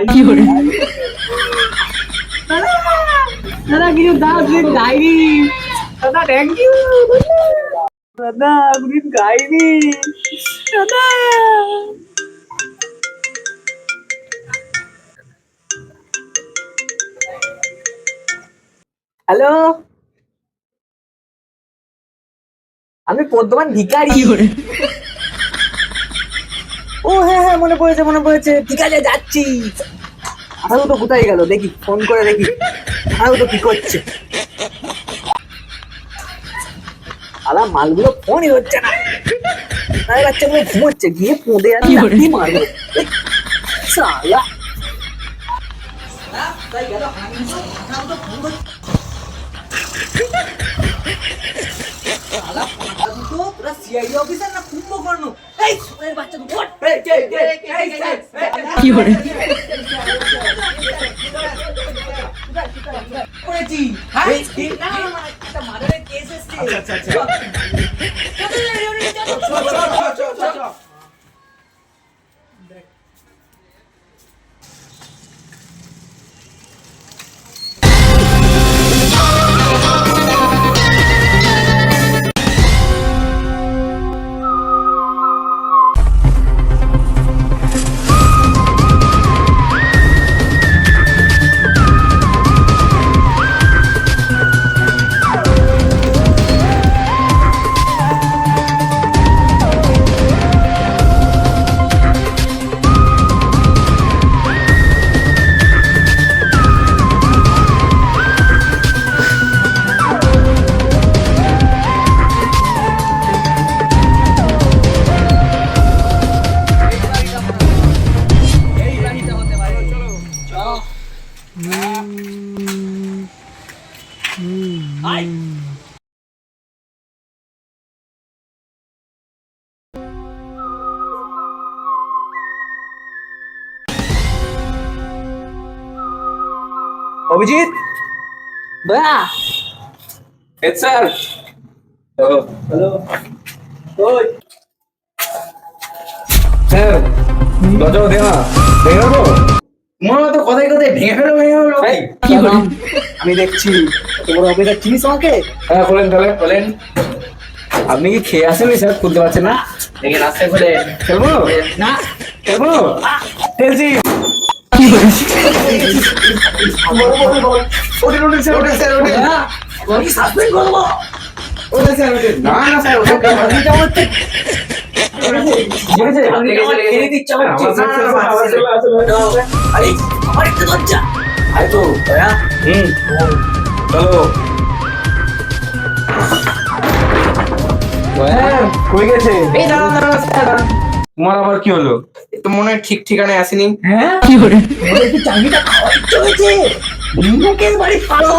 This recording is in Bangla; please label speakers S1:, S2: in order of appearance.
S1: কি করে দাদা কিছু দাও গ্রিন গাইনি দাদা থ্যাংক ইউ দাদা গ্রিন গাইনি দাদা হ্যালো আমি বর্ধমান ভিখারি ও হ্যাঁ হ্যাঁ মনে পড়েছে ঠিক আছে যাচ্ছি আরো তো কোথায় গেল দেখি ফোন করে দেখি আরো তো কি করছে আলা মালগুলো ফোনই হচ্ছে না তাই বাচ্চাগুলো ঘুমোচ্ছে গিয়ে পোঁদে আমি লাঠি মারবো শালা সিআইডি অফিসার না কুম্ভকর্ণ এই সোনার বাচ্চা দুটো কি করে করেছি এই না একটা মার্ডারের কেস এসেছে আচ্ছা চল অভিজিৎ ভাইয়া
S2: Yes, sir.
S1: হ্যালো ওই
S2: স্যার দরজা দে না দেখে নেবো
S1: মনে তো কথাই ভেঙে ফেলো
S2: কি করে
S1: আমি দেখছি তোমার অফিসার চিনিস আমাকে
S2: হ্যাঁ বলেন তাহলে বলেন আপনি কি খেয়ে আসেননি স্যার খুলতে পারছেন না
S1: দেখে রাস্তায় বলে
S2: খেলবো
S1: না
S2: খেলবো খেলছি ওঠেন ওঠেন স্যার ওঠেন স্যার ওঠেন
S1: আমি সাসপেন্ড করবো
S2: ওঠেন স্যার ওঠেন না না স্যার ওঠেন
S1: আমার একটু লজ্জা
S2: আয় তো চলো কই গেছে
S1: এই দাঁড়াও স্যার
S2: তোমার আবার কি হলো তো মনে হয় ঠিক ঠিকানায় আসেনি
S1: হ্যাঁ কি করে ওদের কি চাকরিটা খাওয়াই চলেছে মুকেশ বাড়ি পালো